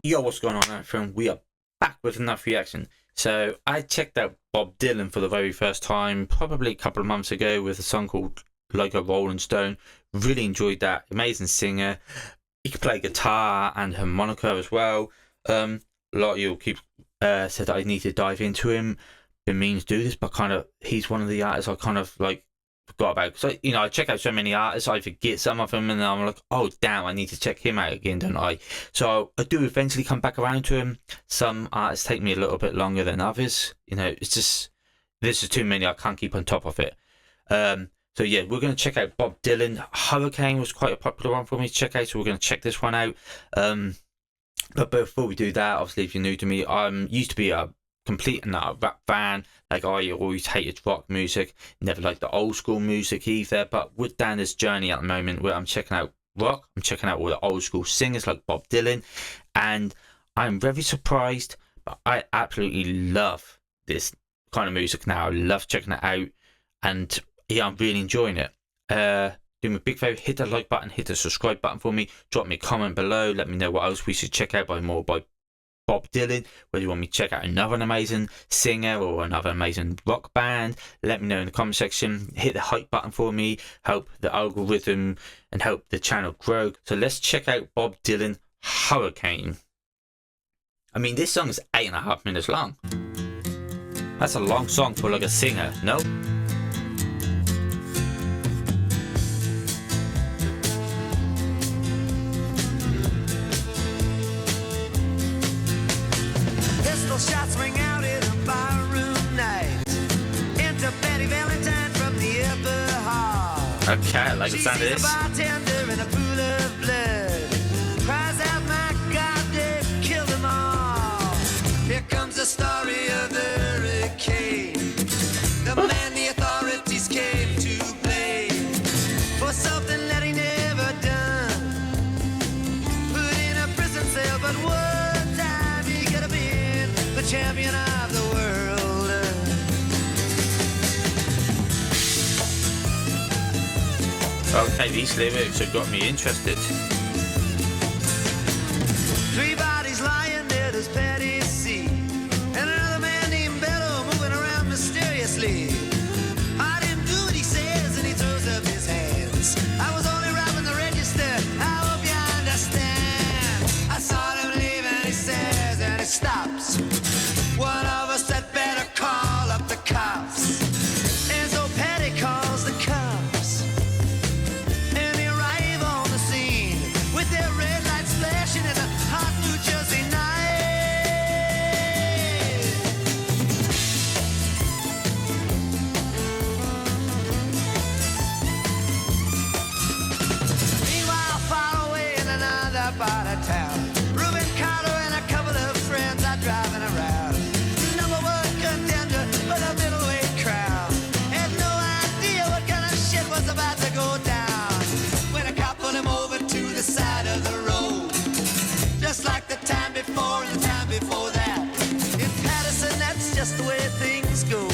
Yo, what's going on, everyone? We are back with another reaction. So, I checked out Bob Dylan for the very first time, probably a couple of months ago, with a song called Like a Rolling Stone. Really enjoyed that. Amazing singer. He could play guitar and harmonica as well. A lot of you keep said that I need to dive into him. Been meaning to do this, but kind of, he's one of the artists I kind of like forgot about. So, I check out so many artists, I forget some of them, and then I'm like, oh damn, I need to check him out again, don't I? So I do eventually come back around to him. Some artists take me a little bit longer than others. It's just, there's just too many, I can't keep on top of it. So yeah, we're going to check out Bob Dylan. Hurricane was quite a popular one for me to check out, so we're going to check this one out. But before we do that, obviously if you're new to me, I'm used to be a complete and utter rap fan. Like, I always hated rock music, never liked the old school music either. But we're down this journey at the moment where I'm checking out rock, I'm checking out all the old school singers like Bob Dylan, and I'm very surprised, but I absolutely love this kind of music now. I love checking it out, and yeah, I'm really enjoying it. Do me a big favour, hit the like button, hit the subscribe button for me, drop me a comment below, let me know what else we should check out by Bob Dylan, whether you want me to check out another amazing singer or another amazing rock band. Let me know in the comment section. Hit the hype button for me, help the algorithm and help the channel grow. So let's check out Bob Dylan, Hurricane. I mean, this song is 8.5 minutes long. That's a long song for like a singer, no? Shots ring out in a barroom night. Enter Betty Valentine from the upper hall. Okay, I like the sound of this. She's a bartender in a pool of blood. Cries out, my God, they've killed them all. Here comes the story of the hurricane. The man the authorities came to blame for something that he never done. Put in a prison cell, but one time he could have been the champion of the world. Okay, these lyrics have got me interested. Three bodies lying there, does Patty see? And another man named Bello moving around mysteriously. I didn't do what he says, and he throws up his hands. I was only robbing the register, I hope you understand. I saw him leave and he says, and he stops. One of us had better call up the cops. And so Patty calls the cops. And they arrive on the scene with their red lights flashing in a hot New Jersey night. Meanwhile, far away in another part of town, Reuben Carter and a couple of friends are driving around. Number one contender for the middleweight crown. Had no idea what kind of shit was about to go down when a cop put him over to the side of the road. Just like the time before and the time before that. In Patterson, that's just the way things go.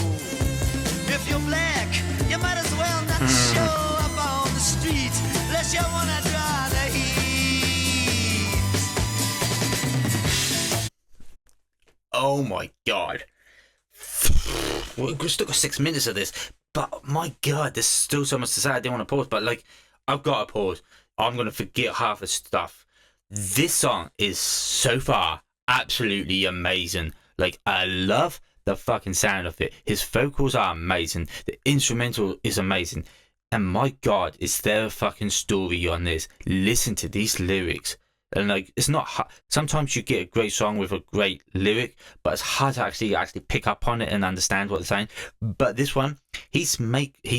If you're black, you might as well not show up on the street unless you wanna draw the heat. Oh my god. We've still got 6 minutes of this, but my god, there's still so much to say. I didn't want to pause, but like, I've got to pause. I'm going to forget half the stuff. This song is so far absolutely amazing. Like, I love the fucking sound of it. His vocals are amazing. The instrumental is amazing. And my god, is there a fucking story on this? Listen to these lyrics. And like, it's not hard. Sometimes you get a great song with a great lyric, but it's hard to actually pick up on it and understand what they're saying. But this one, he's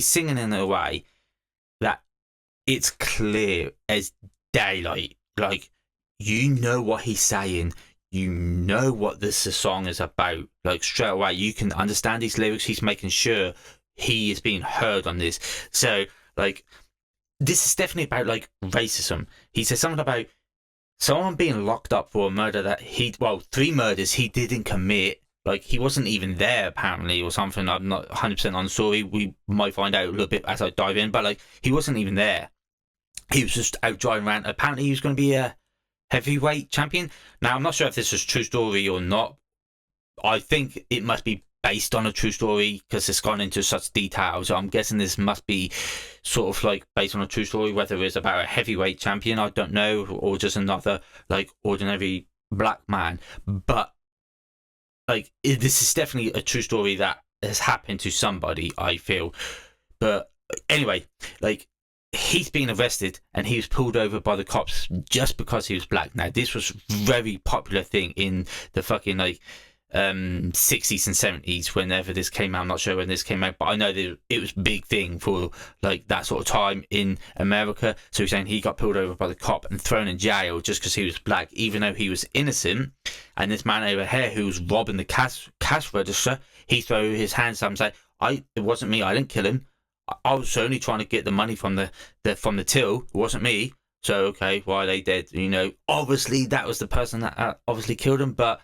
singing in a way that it's clear as daylight. Like, you know what he's saying, you know what this song is about. Like, straight away you can understand these lyrics. He's making sure he is being heard on this. So like, this is definitely about like racism. He says something about someone being locked up for a murder that 3 murders he didn't commit. Like, he wasn't even there apparently, or something. I'm not 100% on story. We might find out a little bit as I dive in, but like, he wasn't even there. He was just out driving around. Apparently he was going to be a heavyweight champion. Now, I'm not sure if this is a true story or not. I think it must be based on a true story because it's gone into such detail. So I'm guessing this must be sort of like based on a true story, whether it's about a heavyweight champion, I don't know, or just another like ordinary black man. But like this is definitely a true story that has happened to somebody, I feel. But anyway, like he's been arrested and he was pulled over by the cops just because he was black. Now this was very popular thing in the fucking like 60s and 70s whenever this came out. I'm not sure when this came out, but I know that it was a big thing for like that sort of time in America. So he's saying he got pulled over by the cop and thrown in jail just because he was black, even though he was innocent. And this man over here who was robbing the cash register, he threw his hands up and said, it wasn't me, I didn't kill him, I was only trying to get the money from the till, it wasn't me. So okay, why are they dead? You know, obviously that was the person that obviously killed him, but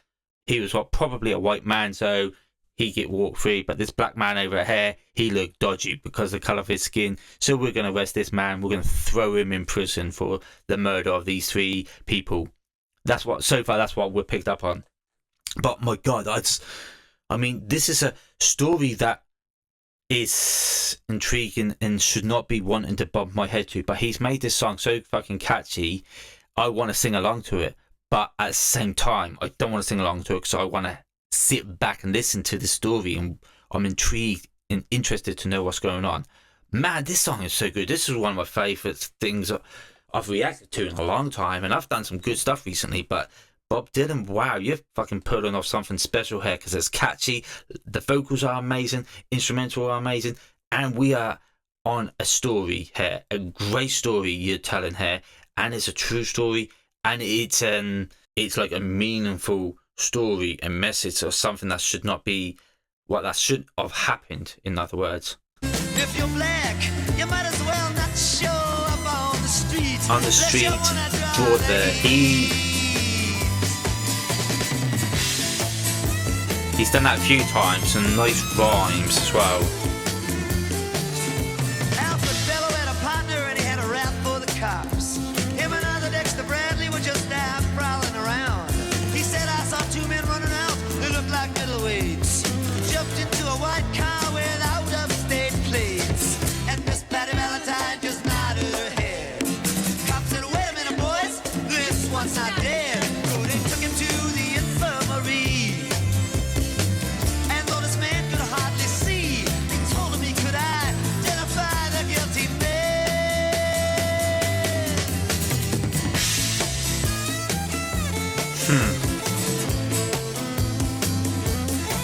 he was probably a white man, so he get walk free. But this black man over here, he looked dodgy because of the colour of his skin. So we're going to arrest this man. We're going to throw him in prison for the murder of these 3 people. That's what we're picked up on. But my God, I mean, this is a story that is intriguing and should not be wanting to bump my head to. But he's made this song so fucking catchy, I want to sing along to it. But at the same time, I don't want to sing along to it because I want to sit back and listen to the story, and I'm intrigued and interested to know what's going on. Man, this song is so good. This is one of my favourite things I've reacted to in a long time, and I've done some good stuff recently, but Bob Dylan, wow, you're fucking pulling off something special here because it's catchy, the vocals are amazing, instrumental are amazing, and we are on a story here, a great story you're telling here, and it's a true story. And it's like a meaningful story and message or something that should not be that should have happened, in other words. If you're black, you might as well not show up on the street. On the street, brought the heat. He's done that a few times, and nice rhymes as well. Alfred Bello had a partner and he had a rap for the cops. Him and other Dexter Bradley were just out prowling around. He said, I saw 2 men running out, they looked like middleweights. Jumped into a white car with out-of-state plates. And Miss Patty Valentine just nodded her head. Cop said, wait a minute, boys, this one's not dead. So they took him to the infirmary. And though this man could hardly see, they told him he could identify the guilty man.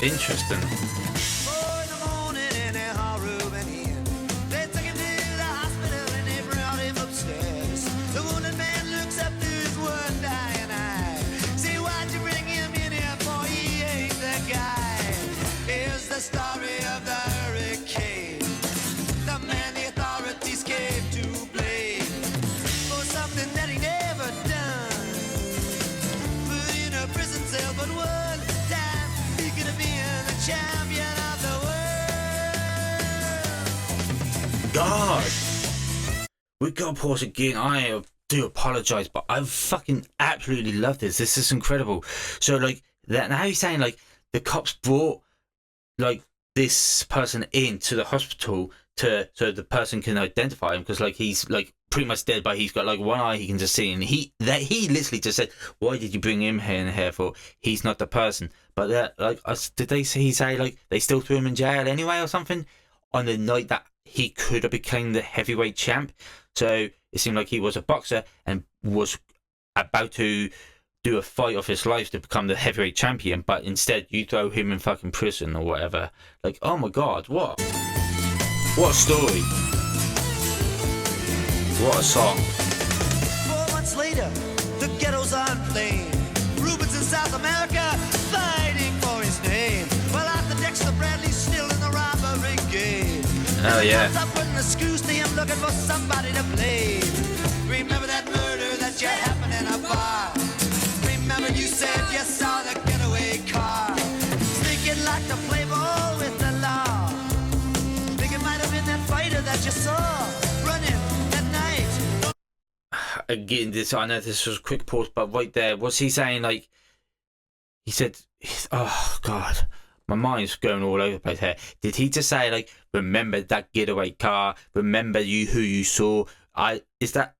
Interesting. 4 in the morning in a Harrowing Inn. They took him to the hospital and they brought him upstairs. The wounded man looks up to his one dying eye. Say, why'd you bring him in here for? He ain't the guy. Here's the story of the hurricane. The man the authorities gave to blame for something that he never done. Put in a prison cell, but one time he could have been the champion of the world. God, we got to pause again. I do apologize, but I fucking absolutely love this. This is incredible. So like that now, he's saying like the cops brought like this person into the hospital so the person can identify him because like he's like pretty much dead, but he's got like one eye he can just see, and he literally just said, why did you bring him here for? He's not the person. But like did they say like they still threw him in jail anyway or something on the night that he could have become the heavyweight champ? So it seemed like he was a boxer and was about to do a fight of his life to become the heavyweight champion, but instead you throw him in fucking prison or whatever. Like, oh my God, what a story. What a song. 4 months later, the ghetto's on flame. Rubens in South America fighting for his name. Well, Arthur Dexter Bradley's still in the robbery game. Oh yeah. Comes up putting the screws to him, looking for somebody to blame. Remember that murder that you happened in a bar? Remember you said you saw the getaway car, sneaking like the play ball with the law. Think it might have been that fighter that you saw running that night. again, this, I know this was a quick pause, but right there, was he saying, like, he said, oh God, my mind's going all over the place here. Did he just say, like, remember that getaway car, remember who you saw? Is that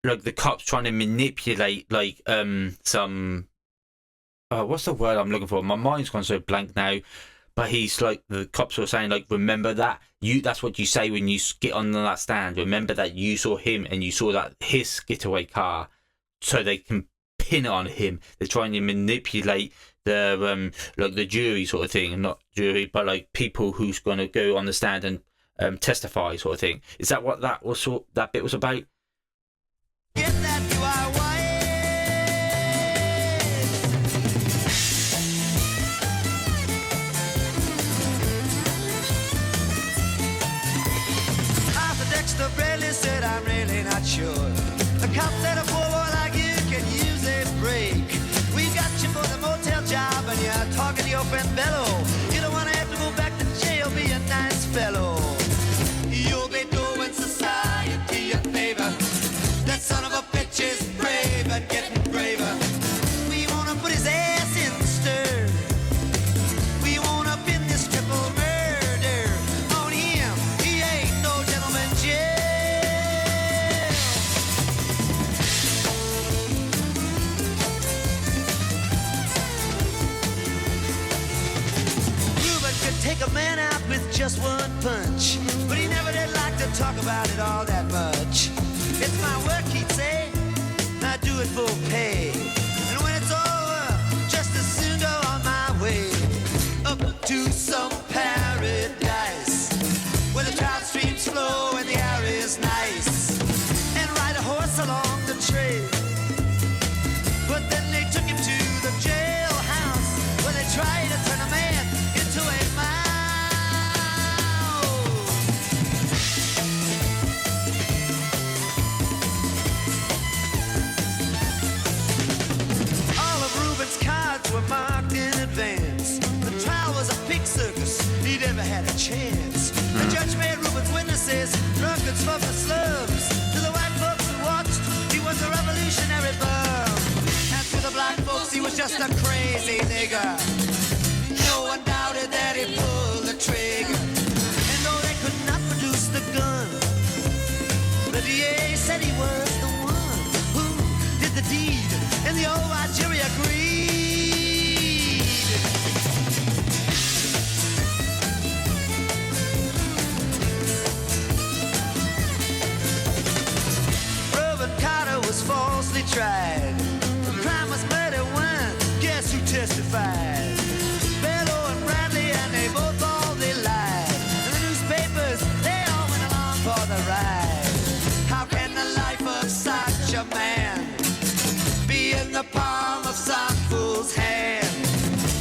like the cops trying to manipulate, like, some, what's the word I'm looking for? My mind's gone so blank now. But he's like, the cops were saying, like, remember that that's what you say when you get on that stand. Remember that you saw him and you saw that his getaway car, so they can pin it on him. They're trying to manipulate the like the jury sort of thing, not jury, but like people who's going to go on the stand and testify sort of thing. Is that what that bit was about? Get that Dexter Bradley said, I'm really not sure. The cop said a poor boy like you can use a break. We got you for the motel job and you're talking to your friend Bello. You don't want to have to go back to jail, be a nice fellow. You'll be doing society a favor. That son of a bitch is brave and getting braver. We want to put his ass in the stir. We want to pin this triple murder on him. He ain't no gentleman jail. Ruben could take a man out with just one punch, but he never did like to talk about it all that much. It's my work, he'd say, I do it for pay. And when it's over, just as soon go on my way up to some paradise where the trout streams flow and the air is nice, and ride a horse along the trail. But then they took him to the jailhouse where they tried to turn a man into a mouse. All of Ruben's cards were marked in advance. The trial was a pig circus, he never had a chance. The judge made Ruben's witnesses drunkards from the slums. To the white folks who watched, he was a revolutionary bum. And to the black folks, he was just a crazy nigger. No one doubted that he pulled the trigger. And though they could not produce the gun, the DA said he was the one who did the deed, and the old white jury agreed. Reuben Carter was falsely tried. The crime was murder one. Guess who testified? Bello and Bradley, and they both all they lied. And the newspapers, they all went along for the ride. How can the life of such a man be in the palm of some fool's hand?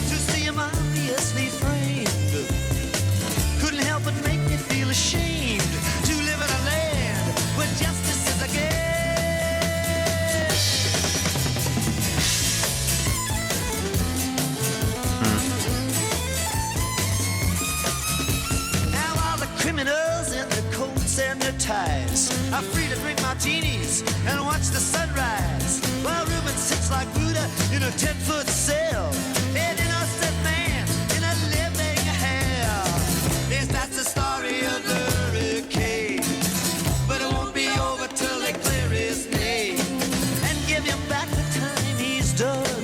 To see him obviously framed couldn't help but make me feel ashamed to live in a land where justice is a game. Now all the criminals in their coats and their ties are free to drink martinis and watch the sunrise, while Reuben sits like Buddha in a 10-foot cell, an innocent man in a living hell. Yes, that's the story of the hurricane, but it won't be over till they clear his name and give him back the time he's done.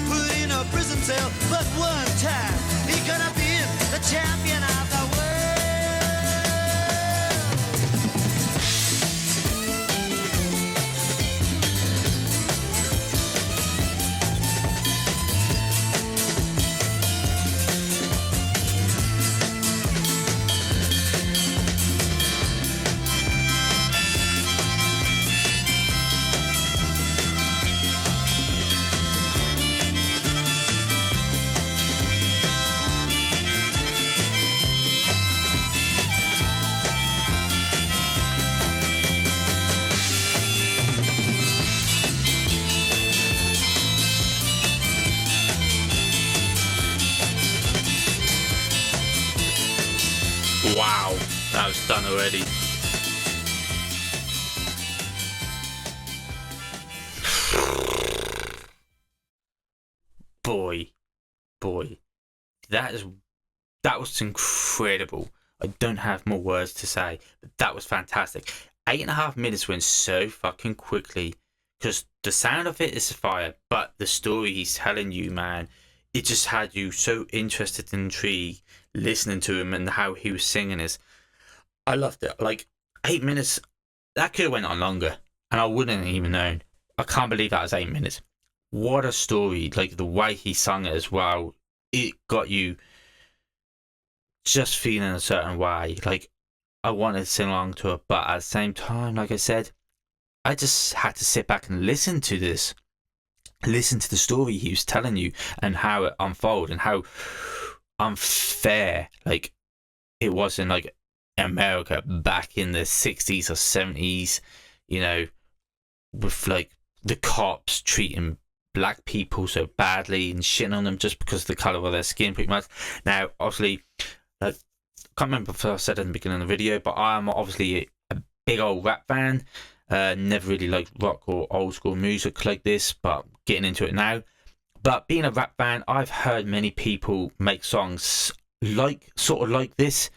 Put in a prison cell, but one time he could have been the champion of the world. Wow, that was done already. boy, that was incredible. I don't have more words to say, but that was fantastic. 8.5 minutes went so fucking quickly because the sound of it is fire, but the story he's telling you, man, it just had you so interested and intrigued listening to him and how he was singing this. I loved it. Like 8 minutes, that could have went on longer, and I wouldn't have even known. I can't believe that was 8 minutes. What a story! Like the way he sung it as well, it got you just feeling a certain way. Like I wanted to sing along to it, but at the same time, like I said, I just had to sit back and listen to this. Listen to the story he was telling you and how it unfolded and how unfair like it was in like America back in the 60s or 70s, you know, with like the cops treating black people so badly and shitting on them just because of the colour of their skin, pretty much. Now, obviously, like, I can't remember if I said in the beginning of the video, but I am obviously a big old rap fan. Never really liked rock or old school music like this, but getting into it now. But being a rap fan, I've heard many people make songs sort of like this.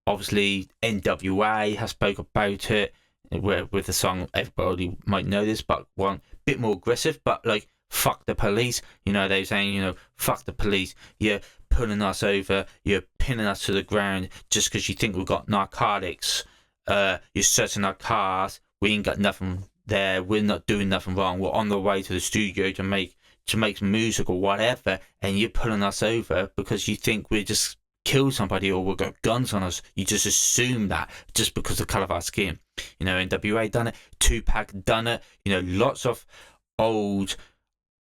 Obviously, NWA has spoke about it with the song. Everybody might know this, but one bit more aggressive. But like, fuck the police. You know, they're saying, you know, fuck the police. You're pulling us over. You're pinning us to the ground just because you think we've got narcotics. You're searching our cars. We ain't got nothing there. We're not doing nothing wrong. We're on the way to the studio to make music or whatever, and you're pulling us over because you think we just killed somebody or we've got guns on us. You just assume that just because of the colour of our skin. You know, NWA done it. Tupac done it. You know, lots of old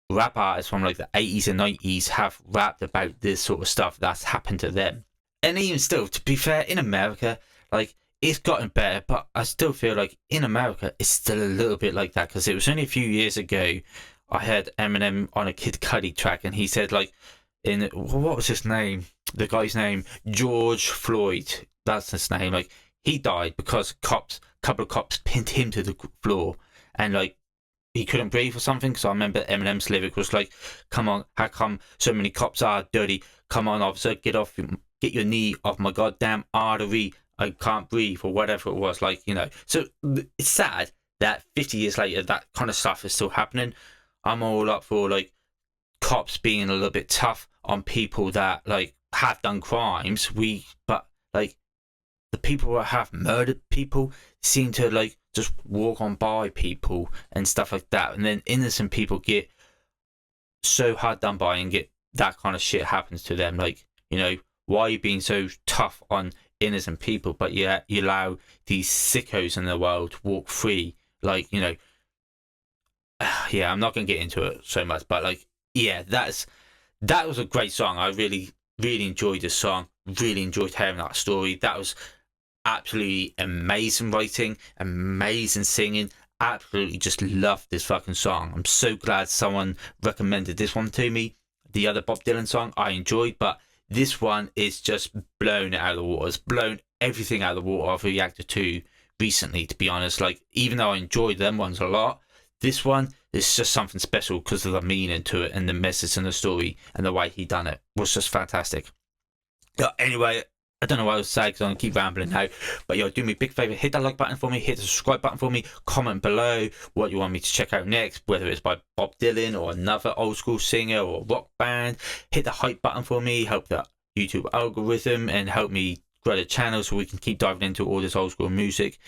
rap artists from like the 80s and 90s have rapped about this sort of stuff that's happened to them. And even still, to be fair, in America, like, it's gotten better, but I still feel like in America it's still a little bit like that, because it was only a few years ago I heard Eminem on a Kid Cudi track, and he said, like, what was his name? The guy's name, George Floyd. That's his name. Like, he died because couple of cops pinned him to the floor, and like he couldn't breathe or something. So I remember Eminem's lyric was like, "Come on, how come so many cops are dirty? Come on, officer, get your knee off my goddamn artery. I can't breathe," or whatever it was. Like, you know. So it's sad that 50 years later that kind of stuff is still happening. I'm all up for like cops being a little bit tough on people that like have done crimes. But like the people that have murdered people seem to like just walk on by people and stuff like that, and then innocent people get so hard done by and get that kind of shit happens to them. Like, you know, why are you being so tough on innocent people, but yet you allow these sickos in the world to walk free? Like, you know, yeah, I'm not gonna get into it so much, but like, yeah, that was a great song. I really enjoyed this song. Really enjoyed hearing that story. That was absolutely amazing writing, amazing singing. Absolutely just loved this fucking song. I'm so glad someone recommended this one to me. The other Bob Dylan song I enjoyed, but this one is just blown it out of the water. It's blown everything out of the water I've reacted to recently, to be honest. Like, even though I enjoyed them ones a lot, this one is just something special because of the meaning to it and the message and the story, and the way he done it was just fantastic. Anyway, I don't know what I was saying because I'm going to keep rambling now. But yo, do me a big favour, hit that like button for me, hit the subscribe button for me, comment below what you want me to check out next, whether it's by Bob Dylan or another old school singer or rock band. Hit the hype button for me, help the YouTube algorithm and help me grow the channel so we can keep diving into all this old school music.